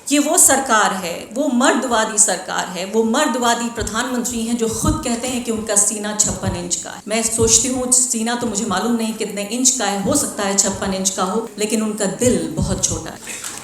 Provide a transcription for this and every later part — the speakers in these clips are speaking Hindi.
ये वो सरकार है, वो मर्दवादी सरकार है, वो मर्दवादी प्रधानमंत्री हैं जो खुद कहते हैं कि उनका सीना 56 इंच का है। मैं सोचती हूँ सीना तो मुझे मालूम नहीं कितने इंच का है, हो सकता है 56 इंच का हो, लेकिन उनका दिल बहुत छोटा है।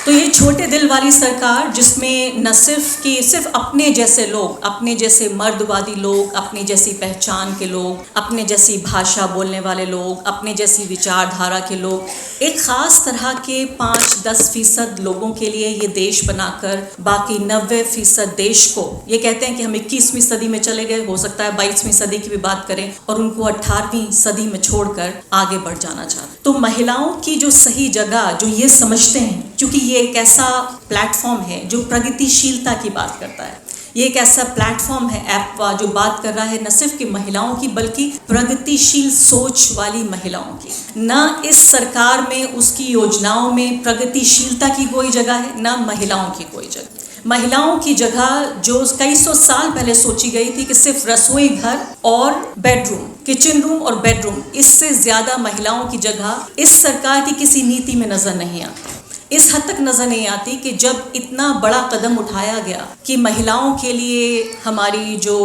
तो ये छोटे दिल वाली सरकार जिसमें न सिर्फ अपने जैसे लोग, अपने जैसे मर्दवादी लोग, अपनी जैसी पहचान के लोग, अपने जैसी भाषा बोलने वाले लोग, अपने जैसी विचारधारा के लोग, एक ख़ास तरह के 5-10% लोगों के लिए ये देश बनाकर बाकी 90% देश को, ये कहते हैं कि हम 21वीं सदी में चले गए, हो सकता है 22वीं सदी की भी बात करें, और उनको 18वीं सदी में छोड़कर आगे बढ़ जाना चाहते। तो महिलाओं की जो सही जगह, जो ये समझते हैं, क्योंकि ये एक ऐसा प्लेटफॉर्म है जो प्रगतिशीलता की बात करता है, ये एक ऐसा प्लेटफॉर्म है ऐप जो बात कर रहा है न सिर्फ कि महिलाओं की बल्कि प्रगतिशील सोच वाली महिलाओं की। न इस सरकार में, उसकी योजनाओं में प्रगतिशीलता की कोई जगह है, न महिलाओं की कोई जगह। महिलाओं की जगह जो कई सौ साल पहले सोची गई थी कि सिर्फ रसोई घर और बेडरूम, किचन रूम और बेडरूम, इससे ज़्यादा महिलाओं की जगह इस सरकार की किसी नीति में नज़र नहीं आती। इस हद तक नज़र नहीं आती कि जब इतना बड़ा कदम उठाया गया कि महिलाओं के लिए हमारी जो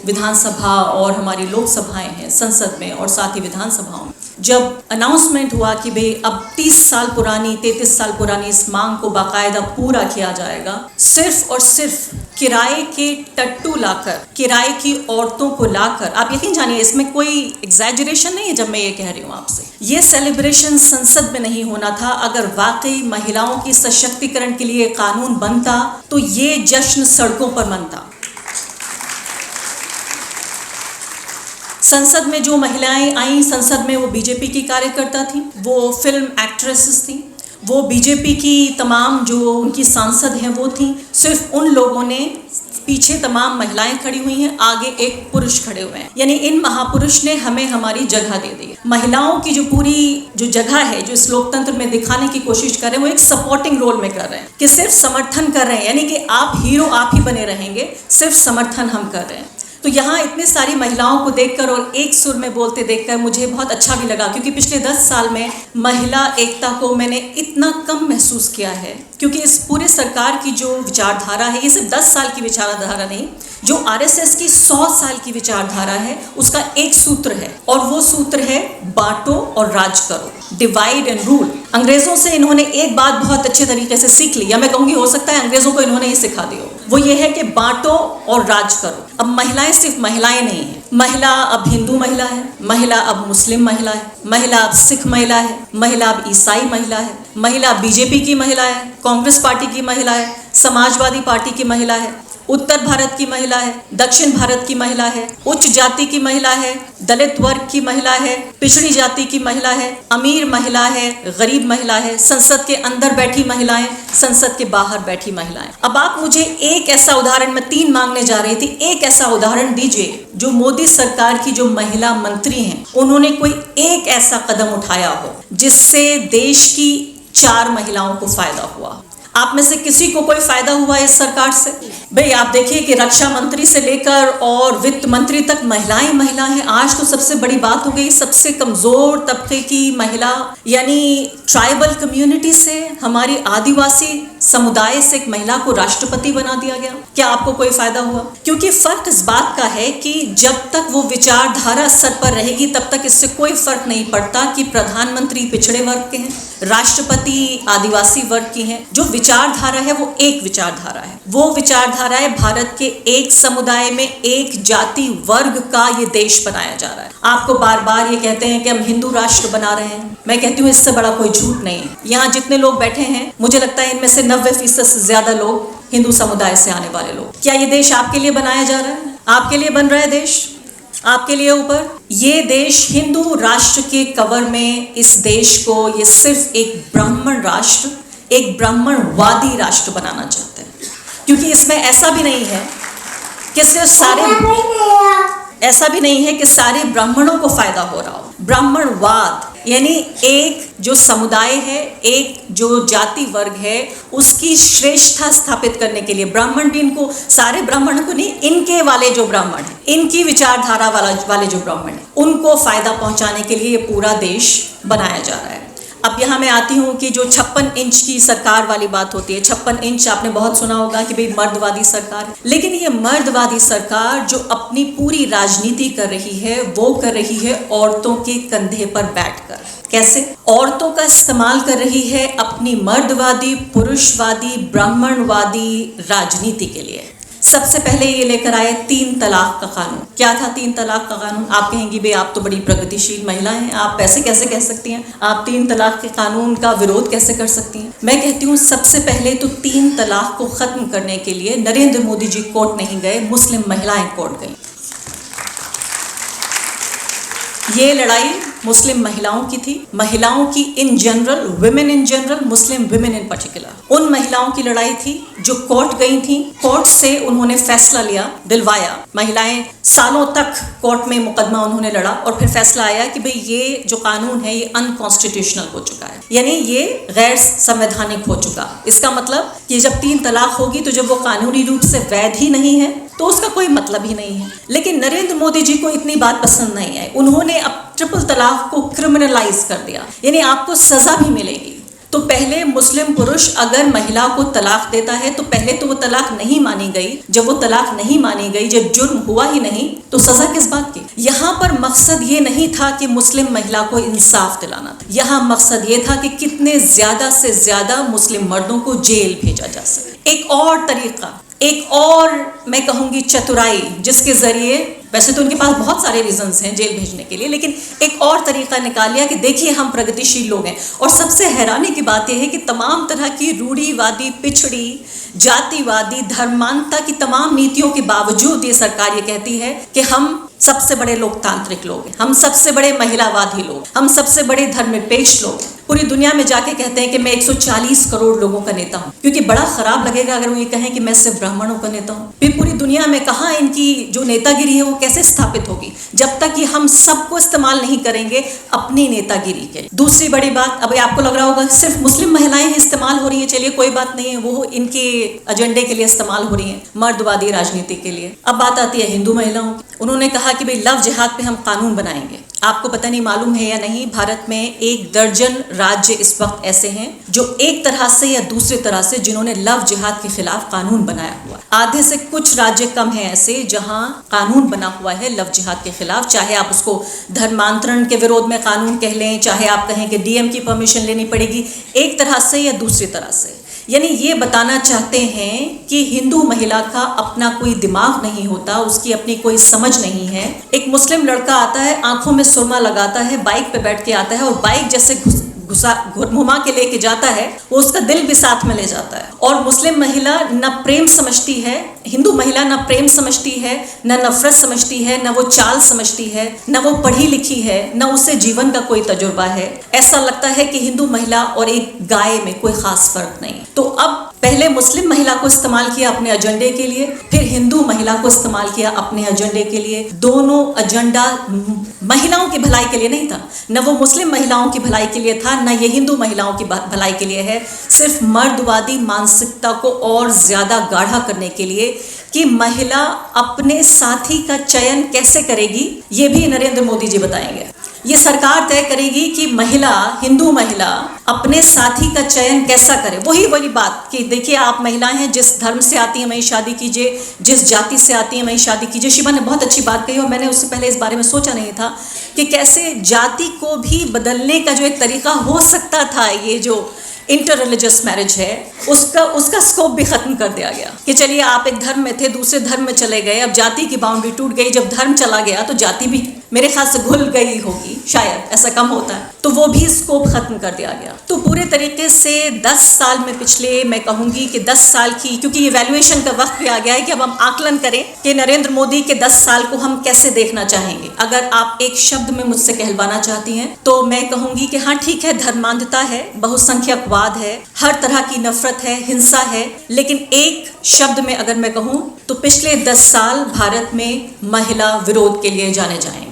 विधानसभा और हमारी लोकसभाएं हैं, संसद में और साथ ही विधानसभाओं में, जब अनाउंसमेंट हुआ कि भाई अब 33 साल पुरानी इस मांग को बाकायदा पूरा किया जाएगा, सिर्फ और सिर्फ किराए के टट्टू लाकर, किराए की औरतों को लाकर, आप यकीन जानिए इसमें कोई एग्जैजरेशन नहीं है जब मैं ये कह रही हूँ आपसे, ये सेलिब्रेशन संसद में नहीं होना था। अगर वाकई महिलाओं की सशक्तिकरण के लिए कानून बनता तो ये जश्न सड़कों पर मनता। संसद में जो महिलाएं आई, संसद में वो बीजेपी की कार्यकर्ता थी, वो फिल्म एक्ट्रेसेस थी, वो बीजेपी की तमाम जो उनकी सांसद हैं वो थी। सिर्फ उन लोगों ने, पीछे तमाम महिलाएं खड़ी हुई हैं, आगे एक पुरुष खड़े हुए हैं, यानी इन महापुरुष ने हमें हमारी जगह दे दी है। महिलाओं की जो पूरी जो जगह है, जो इस लोकतंत्र में दिखाने की कोशिश कर रहे हैं, वो एक सपोर्टिंग रोल में कर रहे हैं, कि सिर्फ समर्थन कर रहे हैं, यानी कि आप हीरो आप ही बने रहेंगे, सिर्फ समर्थन हम कर रहे हैं। तो यहाँ इतनी सारी महिलाओं को देखकर और एक सुर में बोलते देखकर मुझे बहुत अच्छा भी लगा, क्योंकि पिछले 10 साल में महिला एकता को मैंने इतना कम महसूस किया है। क्योंकि इस पूरे सरकार की जो विचारधारा है, ये सिर्फ 10 साल की विचारधारा नहीं, जो आरएसएस की 100 साल की विचारधारा है, उसका एक सूत्र है, और वो सूत्र है बांटो और राज करो, डिवाइड एंड रूल। अंग्रेजों से इन्होंने एक बात बहुत अच्छे तरीके से सीख ली, या मैं कहूँगी हो सकता है अंग्रेजों को इन्होंने ही सिखा दी हो, वो ये है कि बांटो और राज करो। अब महिलाएं सिर्फ महिलाएं नहीं है, महिला अब हिंदू महिला है, महिला अब मुस्लिम महिला है, महिला अब सिख महिला है, महिला अब ईसाई महिला है, महिला बीजेपी की महिला है, कांग्रेस पार्टी की महिला है, समाजवादी पार्टी की महिला है, उत्तर भारत की महिला है, दक्षिण भारत की महिला है, उच्च जाति की महिला है, दलित वर्ग की महिला है, पिछड़ी जाति की महिला है, अमीर महिला है, गरीब महिला है, संसद के अंदर बैठी महिलाएं, संसद के बाहर बैठी महिलाएं। अब आप मुझे एक ऐसा उदाहरण, मैं 3 मांगने जा रही थी, एक ऐसा उदाहरण दीजिए जो मोदी सरकार की जो महिला मंत्री हैं, उन्होंने कोई एक ऐसा कदम उठाया हो जिससे देश की 4 महिलाओं को फायदा हुआ। आप में से किसी को कोई फायदा हुआ इस सरकार से? भाई आप देखिए कि रक्षा मंत्री से लेकर और वित्त मंत्री तक महिलाएं महिला हैं। आज तो सबसे बड़ी बात हो गई, सबसे कमजोर तबके की महिला, यानी ट्राइबल कम्युनिटी से, हमारी आदिवासी समुदाय से एक महिला को राष्ट्रपति बना दिया गया। क्या आपको कोई फायदा हुआ? क्योंकि फर्क इस बात का है कि जब तक वो विचारधारा सर पर रहेगी तब तक इससे कोई फर्क नहीं पड़ता कि प्रधानमंत्री पिछड़े वर्ग के हैं, राष्ट्रपति आदिवासी वर्ग की हैं। जो विचारधारा है वो एक विचारधारा है, वो विचारधारा है भारत के एक समुदाय में एक जाति वर्ग का ये देश बनाया जा रहा है। आपको बार बार ये कहते हैं कि हम हिंदू राष्ट्र बना रहे हैं, मैं कहती हूँ इससे बड़ा कोई झूठ नहीं है। यहाँ जितने लोग बैठे हैं, मुझे लगता है इनमें से 90% से ज्यादा लोग हिंदू समुदाय से आने वाले लोग। क्या ये देश आपके लिए बनाया जा रहा है? आपके लिए बन रहा है देश, आपके लिए ऊपर? ये देश हिंदू राष्ट्र के कवर में, इस देश को ये सिर्फ एक ब्राह्मण राष्ट्र, एक ब्राह्मणवादी राष्ट्र बनाना चाहते हैं। क्योंकि इसमें ऐसा भी नहीं है कि सिर्फ सारे ब्राह्मणों को फायदा हो रहा हो। ब्राह्मणवाद यानी एक जो समुदाय है, एक जो जाति वर्ग है, उसकी श्रेष्ठता स्थापित करने के लिए ब्राह्मण भी, इनको सारे ब्राह्मणों को नहीं, इनके वाले जो ब्राह्मण हैं, इनकी विचारधारा वाले जो ब्राह्मण हैं, उनको फायदा पहुंचाने के लिए ये पूरा देश बनाया जा रहा है। अब यहाँ मैं आती हूँ कि जो 56 इंच की सरकार वाली बात होती है, 56 इंच आपने बहुत सुना होगा कि भाई मर्दवादी सरकार है, लेकिन ये मर्दवादी सरकार जो अपनी पूरी राजनीति कर रही है वो कर रही है औरतों के कंधे पर बैठकर। कैसे? औरतों का इस्तेमाल कर रही है अपनी मर्दवादी, पुरुषवादी, ब्राह्मणवादी राजनीति के लिए। सबसे पहले ये लेकर आए 3 तलाक का कानून। क्या था 3 तलाक का कानून? आप कहेंगी भाई आप तो बड़ी प्रगतिशील महिला हैं, आप ऐसे कैसे कह सकती हैं, आप 3 तलाक के कानून का विरोध कैसे कर सकती हैं? मैं कहती हूँ सबसे पहले तो 3 तलाक को खत्म करने के लिए नरेंद्र मोदी जी कोर्ट नहीं गए, मुस्लिम महिलाएं कोर्ट गई। ये लड़ाई मुस्लिम महिलाओं की थी, महिलाओं की in general, women in general, Muslim women in particular. उन महिलाओं की लड़ाई थी जो कोर्ट गई थी, कोर्ट से उन्होंने फैसला लिया, दिलवाया। महिलाएं सालों तक कोर्ट में मुकदमा उन्होंने लड़ा और फिर फैसला आया कि भाई ये जो कानून है ये अनकॉन्स्टिट्यूशनल हो चुका है, यानी ये गैर संवैधानिक हो चुका। इसका मतलब कि जब 3 तलाक होगी तो जब वो कानूनी रूप से वैध ही नहीं है तो उसका कोई मतलब ही नहीं है। लेकिन नरेंद्र मोदी जी को इतनी बात पसंद नहीं आई, उन्होंने अब ट्रिपल तलाक को क्रिमिनलाइज कर दिया, यानी आपको सजा भी मिलेगी। तो पहले मुस्लिम पुरुष अगर महिला को तलाक देता है तो पहले तो वो तलाक नहीं मानी गई, जब वो तलाक नहीं मानी गई, जब जुर्म हुआ ही नहीं तो सजा किस बात की? यहाँ पर मकसद ये नहीं था कि मुस्लिम महिला को इंसाफ दिलाना था, यहाँ मकसद ये था कि कितने ज्यादा से ज्यादा मुस्लिम मर्दों को जेल भेजा जा सके। एक और तरीका, एक और मैं कहूँगी चतुराई, जिसके जरिए, वैसे तो उनके पास बहुत सारे रीजंस हैं जेल भेजने के लिए, लेकिन एक और तरीका निकाल लिया कि देखिए हम प्रगतिशील लोग हैं। और सबसे हैरानी की बात यह है कि तमाम तरह की रूढ़िवादी, पिछड़ी, जातिवादी, धर्मांधता की तमाम नीतियों के बावजूद ये सरकार ये कहती है कि हम सबसे बड़े लोकतांत्रिक लोग हैं, हम सबसे बड़े महिलावादी लोग, हम सबसे बड़े धर्मनिरपेक्ष लोग हैं। पूरी दुनिया में जाके कहते हैं कि मैं 140 करोड़ लोगों का नेता हूँ, क्योंकि बड़ा खराब लगेगा अगर वो ये कहें कि मैं सिर्फ ब्राह्मणों का नेता हूँ। फिर पूरी दुनिया में कहाँ इनकी जो नेतागिरी है वो कैसे स्थापित होगी जब तक कि हम सबको इस्तेमाल नहीं करेंगे अपनी नेतागिरी के। दूसरी बड़ी बात, अब आपको लग रहा होगा सिर्फ मुस्लिम महिलाएं ही इस्तेमाल हो रही है, चलिए कोई बात नहीं है, वो इनके एजेंडे के लिए इस्तेमाल हो रही है, मर्दवादी राजनीति के लिए। अब बात आती है हिंदू महिलाओं की। उन्होंने कहा कि भाई लव जिहाद पे हम कानून बनाएंगे। आपको पता नहीं मालूम है या नहीं, भारत में 1 दर्जन राज्य इस वक्त ऐसे हैं जो एक तरह से या दूसरी तरह से जिन्होंने लव जिहाद के खिलाफ कानून बनाया हुआ। आधे से कुछ राज्य कम हैं ऐसे जहां कानून बना हुआ है लव जिहाद के खिलाफ, चाहे आप उसको धर्मांतरण के विरोध में कानून कह लें, चाहे आप कहें कि डीएम की परमिशन लेनी पड़ेगी, एक तरह से या दूसरी तरह से। यानी ये बताना चाहते हैं कि हिंदू महिला का अपना कोई दिमाग नहीं होता, उसकी अपनी कोई समझ नहीं है। एक मुस्लिम लड़का आता है, आंखों में सुरमा लगाता है, बाइक पे बैठ के आता है और बाइक जैसे घुमा के लेके जाता है, वो उसका दिल भी साथ में ले जाता है। और मुस्लिम महिला न प्रेम समझती है, हिंदू महिला न प्रेम समझती है, न नफरत समझती है, न वो चाल समझती है, न वो पढ़ी लिखी है, न उसे जीवन का कोई तजुर्बा है। ऐसा लगता है कि हिंदू महिला और एक गाय में कोई खास फर्क नहीं। तो अब पहले मुस्लिम महिला को इस्तेमाल किया अपने एजेंडे के लिए, फिर हिंदू महिला को इस्तेमाल किया अपने एजेंडे के लिए। दोनों एजेंडा महिलाओं की भलाई के लिए नहीं था, न वो मुस्लिम महिलाओं की भलाई के लिए था, न ये हिंदू महिलाओं की भलाई के लिए है। सिर्फ मर्दवादी मानसिकता को और ज्यादा गाढ़ा करने के लिए कि महिला अपने साथी का चयन कैसे करेगी, ये भी नरेंद्र मोदी जी बताएंगे। ये सरकार तय करेगी कि महिला, हिंदू महिला अपने साथी का चयन कैसा करे। वही बात कि देखिए आप महिलाएं हैं, जिस धर्म से आती हैं वहीं शादी कीजिए, जिस जाति से आती हैं वहीं शादी कीजिए। शिवा ने बहुत अच्छी बात कही और मैंने उससे पहले इस बारे में सोचा नहीं था कि कैसे जाति को भी बदलने का जो एक तरीका हो सकता था, ये जो इंटर रिलीजियस मैरिज है, उसका स्कोप भी खत्म कर दिया गया कि चलिए आप एक धर्म में थे, दूसरे धर्म में चले गए, अब जाति की बाउंड्री टूट गई। जब धर्म चला गया तो जाति भी मेरे ख्याल से घुल गई होगी, शायद ऐसा कम होता है, तो वो भी स्कोप खत्म कर दिया गया। तो पूरे तरीके से 10 साल में, पिछले मैं कहूंगी कि 10 साल की, क्योंकि इवैल्यूएशन का वक्त भी आ गया है कि अब हम आकलन करें कि नरेंद्र मोदी के 10 साल को हम कैसे देखना चाहेंगे। अगर आप एक शब्द में मुझसे कहलवाना चाहती हैं तो मैं कहूंगी कि हाँ ठीक है, धर्मांधता है, बहुसंख्यकवाद है, हर तरह की नफरत है, हिंसा है, लेकिन एक शब्द में अगर मैं कहूं तो पिछले 10 साल भारत में महिला विरोध के लिए जाने जाएंगे।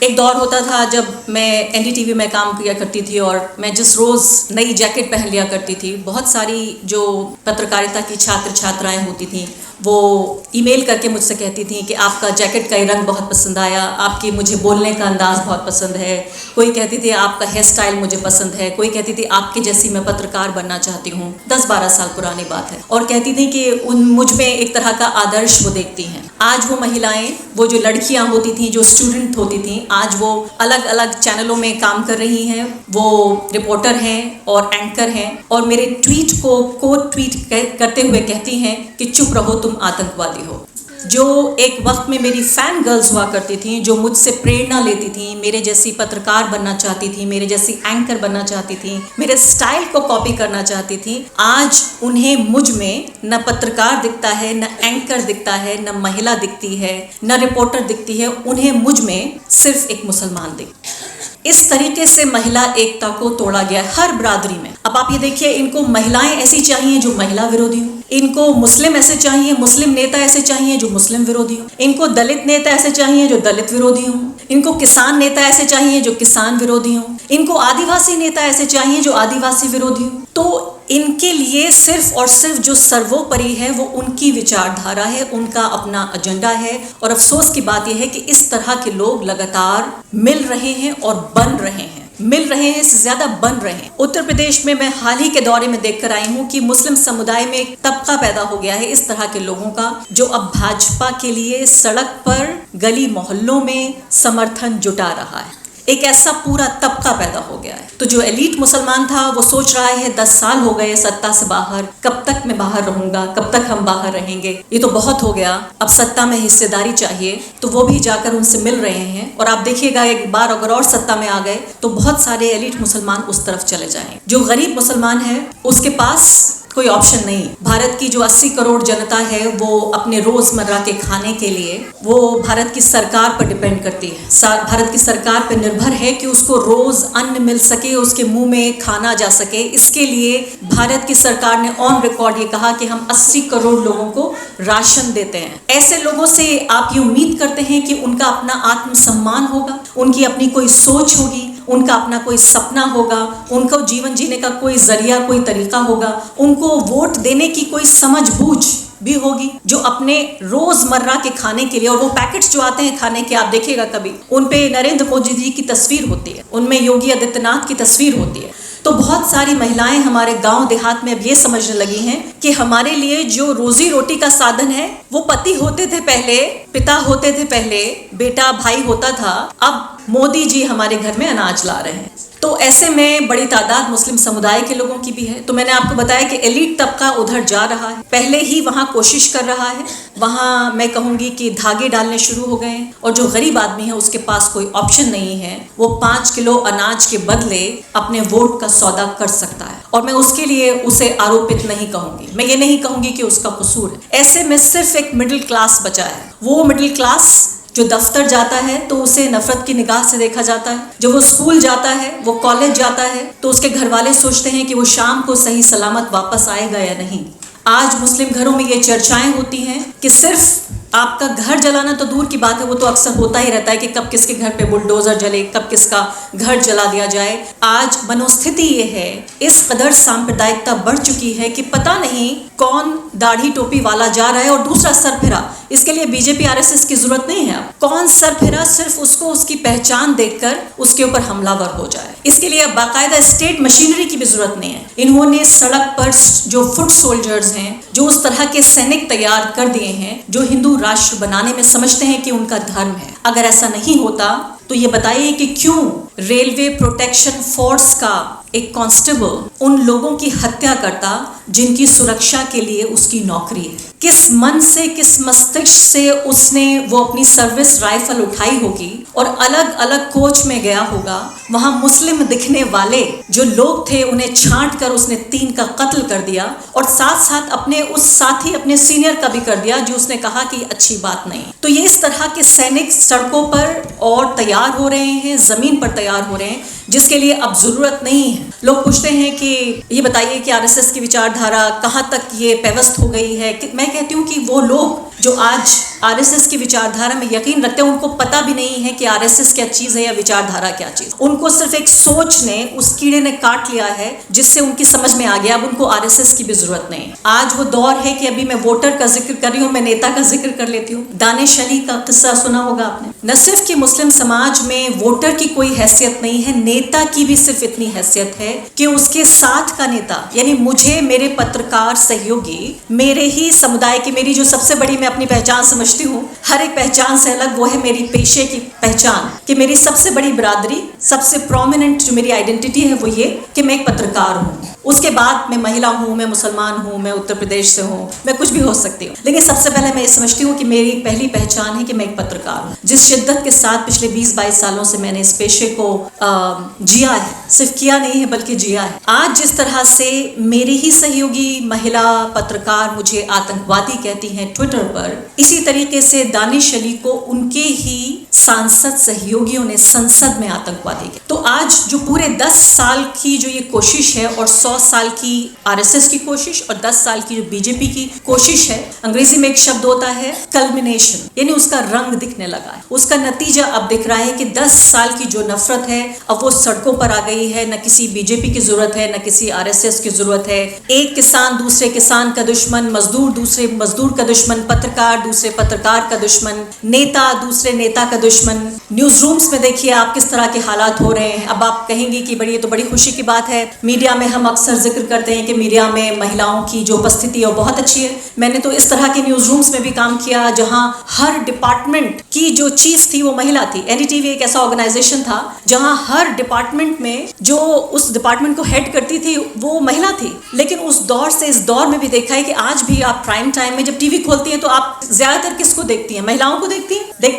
एक दौर होता था जब मैं एनडीटीवी में काम किया करती थी और मैं जिस रोज़ नई जैकेट पहन लिया करती थी, बहुत सारी जो पत्रकारिता की छात्र छात्राएं होती थी वो ईमेल करके मुझसे कहती थी कि आपका जैकेट का रंग बहुत पसंद आया, आपकी मुझे बोलने का अंदाज़ बहुत पसंद है। कोई कहती थी आपका हेयर स्टाइल मुझे पसंद है, कोई कहती थी आपके जैसी मैं पत्रकार बनना चाहती हूँ। 10-12 साल पुरानी बात है। और कहती थी कि मुझ में एक तरह का आदर्श वो देखती हैं। आज वो महिलाएं, वो जो लड़कियाँ होती थी, जो स्टूडेंट होती थी, आज वो अलग अलग चैनलों में काम कर रही हैं। वो रिपोर्टर हैं और एंकर हैं और मेरे ट्वीट को कोट ट्वीट करते हुए कहती हैं कि चुप रहो, तुम आतंकवादी हो। जो एक वक्त में मेरी फ़ैन गर्ल्स हुआ करती थी, जो मुझसे प्रेरणा लेती थी, मेरे जैसी पत्रकार बनना चाहती थी, मेरे जैसी एंकर बनना चाहती थी, मेरे स्टाइल को कॉपी करना चाहती थी, आज उन्हें मुझ में न पत्रकार दिखता है, न एंकर दिखता है, न महिला दिखती है, न रिपोर्टर दिखती है। उन्हें मुझ में सिर्फ एक मुसलमान दिखता है। इस तरीके से महिला एकता को तोड़ा गया हर बरादरी में। अब आप ये देखिए, इनको महिलाएं ऐसी चाहिए जो महिला विरोधी हो, इनको मुस्लिम ऐसे चाहिए, मुस्लिम नेता ऐसे चाहिए जो मुस्लिम विरोधी हो, इनको दलित नेता ऐसे चाहिए जो दलित विरोधी हो, इनको किसान नेता ऐसे चाहिए जो किसान विरोधी हो, इनको आदिवासी नेता ऐसे चाहिए जो आदिवासी विरोधी हो। तो इनके लिए सिर्फ और सिर्फ जो सर्वोपरि है वो उनकी विचारधारा है, उनका अपना एजेंडा है। और अफसोस की बात यह है कि इस तरह के लोग लगातार मिल रहे हैं और बन रहे हैं। मिल रहे हैं, इससे ज्यादा बन रहे हैं। उत्तर प्रदेश में मैं हाल ही के दौरे में देखकर आई हूँ कि मुस्लिम समुदाय में एक तबका पैदा हो गया है इस तरह के लोगों का, जो अब भाजपा के लिए सड़क पर, गली मोहल्लों में समर्थन जुटा रहा है। एक ऐसा पूरा तबका पैदा हो गया है। तो जो एलीट मुसलमान था वो सोच रहा है 10 साल हो गए सत्ता से बाहर, कब तक मैं बाहर रहूंगा, कब तक हम बाहर रहेंगे, ये तो बहुत हो गया, अब सत्ता में हिस्सेदारी चाहिए। तो वो भी जाकर उनसे मिल रहे हैं। और आप देखिएगा, एक बार अगर और सत्ता में आ गए तो बहुत सारे एलीट मुसलमान उस तरफ चले जाएंगे। जो गरीब मुसलमान है उसके पास कोई ऑप्शन नहीं। भारत की जो 80 करोड़ जनता है वो अपने रोजमर्रा के खाने के लिए वो भारत की सरकार पर डिपेंड करती है। भारत की सरकार पर निर्भर है कि उसको रोज अन्न मिल सके, उसके मुंह में खाना जा सके। इसके लिए भारत की सरकार ने ऑन रिकॉर्ड ये कहा कि हम 80 करोड़ लोगों को राशन देते हैं। ऐसे लोगों से आप ये उम्मीद करते हैं कि उनका अपना आत्मसम्मान होगा, उनकी अपनी कोई सोच होगी, उनका अपना कोई सपना होगा, उनको जीवन जीने का कोई जरिया, कोई तरीका होगा, उनको वोट देने की कोई समझबूझ भी होगी, जो अपने रोजमर्रा के खाने के लिए। और वो पैकेट्स जो आते हैं खाने के, आप देखिएगा कभी उन पे नरेंद्र मोदी जी की तस्वीर होती है, उनमें योगी आदित्यनाथ की तस्वीर होती है। तो बहुत सारी महिलाएं हमारे गांव देहात में अब ये समझने लगी हैं कि हमारे लिए जो रोजी रोटी का साधन है वो पति होते थे पहले, पिता होते थे पहले, बेटा भाई होता था, अब मोदी जी हमारे घर में अनाज ला रहे हैं। तो ऐसे में बड़ी तादाद मुस्लिम समुदाय के लोगों की भी है। तो मैंने आपको बताया कि एलीट तबका उधर जा रहा है, पहले ही वहाँ कोशिश कर रहा है। वहाँ मैं कहूँगी कि धागे डालने शुरू हो गए हैं। और जो गरीब आदमी है उसके पास कोई ऑप्शन नहीं है, वो 5 किलो अनाज के बदले अपने वोट का सौदा कर सकता है। और मैं उसके लिए उसे आरोपित नहीं कहूँगी, मैं ये नहीं कहूँगी कि उसका कसूर है। ऐसे में सिर्फ एक मिडिल क्लास बचा है। वो मिडिल क्लास जो दफ्तर जाता है तो उसे नफरत की निगाह से देखा जाता है, जो वो स्कूल जाता है, वो कॉलेज जाता है तो उसके घर वाले सोचते हैं कि वो शाम को सही सलामत वापस आएगा या नहीं। आज मुस्लिम घरों में ये चर्चाएं होती हैं कि सिर्फ आपका घर जलाना तो दूर की बात है, वो तो अक्सर होता ही रहता है कि कब किसके घर पे बुलडोजर जले, कब किसका घर जला दिया जाए। आज मनोस्थिति ये है, इस कदर सांप्रदायिकता बढ़ चुकी है कि पता नहीं कौन दाढ़ी टोपी वाला जा रहा है और दूसरा सरफिरा। इसके लिए बीजेपी आरएसएस की जरूरत नहीं है। कौन सरफिरा सिर्फ उसको उसकी पहचान देखकर उसके ऊपर हमलावर हो जाए, इसके लिए बाकायदा स्टेट मशीनरी की भी जरूरत नहीं है। इन्होंने सड़क पर जो फुट सोल्जर्स हैं, जो उस तरह के सैनिक तैयार कर दिए हैं जो हिंदू राष्ट्र बनाने में समझते हैं कि उनका धर्म है। अगर ऐसा नहीं होता तो ये बताइए कि क्यों रेलवे प्रोटेक्शन फोर्स का एक कांस्टेबल उन लोगों की हत्या करता जिनकी सुरक्षा के लिए उसकी नौकरी है। किस मन से, किस मस्तिष्क से उसने वो अपनी सर्विस राइफल उठाई होगी और अलग अलग कोच में गया होगा। वहां मुस्लिम दिखने वाले जो लोग थे उन्हें छांट कर उसने 3 का कत्ल कर दिया और साथ साथ अपने उस साथी, अपने सीनियर का भी कर दिया जो उसने कहा कि अच्छी बात नहीं। तो ये इस तरह के सैनिक सड़कों पर और तैयार हो रहे हैं, जमीन पर तैयार हो रहे हैं, जिसके लिए अब जरूरत नहीं है। लोग पूछते हैं कि ये बताइए कि आरएसएस की विचारधारा कहाँ तक ये पेवस्त हो गई है। कि मैं कहती हूँ कि वो लोग जो आज आरएसएस की विचारधारा में यकीन रखते हैं, उनको पता भी नहीं है कि आरएसएस क्या चीज है या विचारधारा क्या चीज। उनको सिर्फ एक सोच ने, उस कीड़े ने काट लिया है जिससे उनकी समझ में आ गया अब उनको आरएसएस की भी जरूरत नहीं। आज वो दौर है कि अभी मैं वोटर का जिक्र कर रही हूँ, मैं नेता का जिक्र कर लेती हूँ। दानिश अली का किस्सा सुना होगा आपने। न सिर्फ कि मुस्लिम समाज में वोटर की कोई हैसियत नहीं है, नेता की भी सिर्फ इतनी हैसियत है कि उसके साथ का नेता, यानी मुझे, मेरे पत्रकार सहयोगी, मेरे ही समुदाय की, मेरी जो सबसे बड़ी मैं अपनी पहचान समझती हूँ, हर एक पहचान से अलग, वो है मेरी पेशे की पहचान, कि मेरी सबसे बड़ी बिरादरी, सबसे प्रोमिनेंट जो मेरी आइडेंटिटी है वो ये कि मैं एक पत्रकार हूँ। उसके बाद मैं महिला हूँ, मैं मुसलमान हूँ, मैं उत्तर प्रदेश से हूँ, मैं कुछ भी हो सकती हूँ, लेकिन सबसे पहले मैं ये समझती हूँ कि मेरी पहली पहचान है कि मैं एक पत्रकार हूँ। जिस शिद्दत के साथ पिछले 20-22 सालों से मैंने इस पेशे को जिया है, सिर्फ किया नहीं है बल्कि जिया है। आज जिस तरह से मेरे ही सहयोगी महिला पत्रकार मुझे आतंकवादी कहती हैं ट्विटर पर, इसी तरीके से दानिश अली को उनके ही सांसद सहयोगियों ने संसद में आतंकवादी किया। तो आज जो पूरे 10 साल की जो ये कोशिश है, और 100 साल की आरएसएस की कोशिश और 10 साल की जो बीजेपी की कोशिश है, अंग्रेजी में एक शब्द होता है कल्मिनेशन, यानी उसका रंग दिखने लगा है, उसका नतीजा अब दिख रहा है कि 10 साल की जो नफरत है अब वो सड़कों पर आ गई है। न किसी बीजेपी की जरूरत है, न किसी आरएसएस की जरूरत है। एक किसान दूसरे किसान का दुश्मन, मजदूर दूसरे मजदूर का दुश्मन, पत्रकार दूसरे पत्रकार का दुश्मन, नेता दूसरे नेता का दुश्मन। न्यूज रूम्स में देखिए आप किस तरह के हालात हो रहे हैं। अब आप कहेंगे कि बड़ी, ये तो बड़ी खुशी की बात है, मीडिया में हम अक्सर जिक्र करते हैं कि मीडिया में महिलाओं की जो उपस्थिति है वो बहुत अच्छी है। मैंने तो इस तरह के न्यूज रूम्स में भी काम किया जहां हर डिपार्टमेंट की जो चीज थी वो महिला थी। एनडीटीवी एक ऐसा ऑर्गेनाइजेशन था जहां हर डिपार्टमेंट में जो उस डिपार्टमेंट को हेड करती थी वो महिला थी। लेकिन उस दौर से इस दौर में भी देखा है कि आज भी आप प्राइम टाइम में जब टीवी खोलती हैं तो आप ज्यादातर किसको देखती हैं? महिलाओं को देखती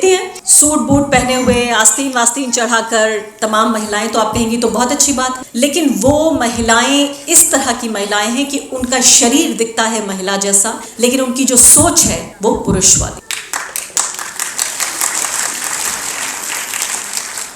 हैं सूट बूट पहने हुए, आस्तीन वास्तीन चढ़ाकर तमाम महिलाएं। तो आप कहेंगी तो बहुत अच्छी बात, लेकिन वो महिलाएं इस तरह की महिलाएं हैं कि उनका शरीर दिखता है महिला जैसा, लेकिन उनकी जो सोच है वो पुरुषवादी।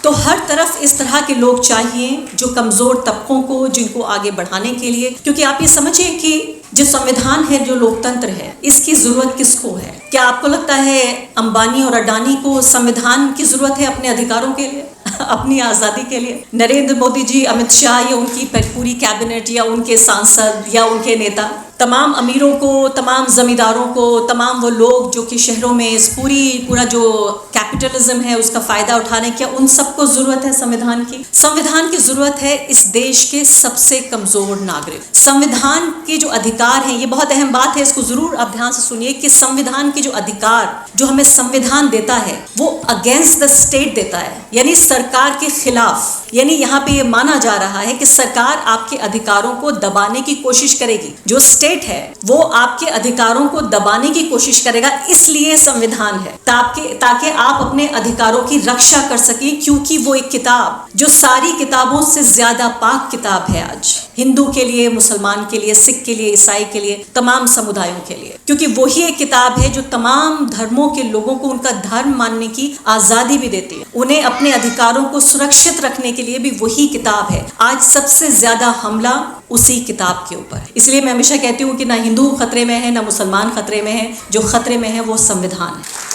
तो हर तरफ इस तरह के लोग चाहिए जो कमजोर तबकों को, जिनको आगे बढ़ाने के लिए, क्योंकि आप ये समझिए कि जो संविधान है, जो लोकतंत्र है, इसकी जरूरत किसको है? क्या आपको लगता है अंबानी और अडानी को संविधान की जरूरत है अपने अधिकारों के लिए, अपनी आजादी के लिए? नरेंद्र मोदी जी, अमित शाह या उनकी पूरी कैबिनेट या उनके सांसद या उनके नेता, तमाम अमीरों को, तमाम जमींदारों को, तमाम वो लोग जो कि शहरों में इस पूरा जो कैपिटलिज्म है उसका फायदा उठाने, क्या उन सबको जरूरत है संविधान की? संविधान की जरूरत है इस देश के सबसे कमजोर नागरिक। संविधान के जो अधिकार हैं, ये बहुत अहम बात है, इसको जरूर आप ध्यान से सुनिए कि संविधान के जो अधिकार जो हमें संविधान देता है वो अगेंस्ट द स्टेट देता है, यानी सरकार के खिलाफ। यानी यहाँ पे ये माना जा रहा है कि सरकार आपके अधिकारों को दबाने की कोशिश करेगी, जो स्टेट है वो आपके अधिकारों को दबाने की कोशिश करेगा। इसलिए संविधान है ताकि आप अपने अधिकारों की रक्षा कर सकें, क्योंकि वो एक किताब जो सारी किताबों से ज्यादा पाक किताब है आज, हिंदू के लिए, मुसलमान के लिए, सिख के लिए, ईसाई के लिए, तमाम समुदायों के लिए, क्योंकि वही एक किताब है जो तमाम धर्मों के लोगों को उनका धर्म मानने की आजादी भी देती है। उन्हें अपने अधिकारों को सुरक्षित रखने के लिए भी वही किताब है। आज सबसे ज्यादा हमला उसी किताब के ऊपर। इसलिए मैं हमेशा कहती हूँ कि ना हिंदू खतरे में है, ना मुसलमान खतरे में है, जो खतरे में है वो संविधान है।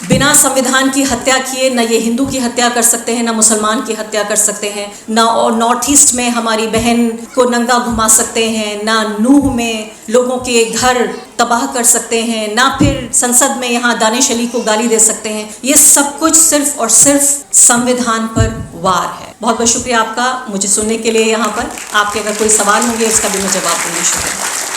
बिना संविधान की हत्या किए न ये हिंदू की हत्या कर सकते हैं, ना मुसलमान की हत्या कर सकते हैं, ना और नॉर्थ ईस्ट में हमारी बहन को नंगा घुमा सकते हैं, ना नूह में लोगों के घर तबाह कर सकते हैं, ना फिर संसद में यहाँ दानिश अली को गाली दे सकते हैं। ये सब कुछ सिर्फ और सिर्फ संविधान पर वार है। बहुत बहुत शुक्रिया आपका मुझे सुनने के लिए। यहाँ पर आपके अगर कोई सवाल होंगे इसका भी मैं जवाब दूंगी। शुक्रिया।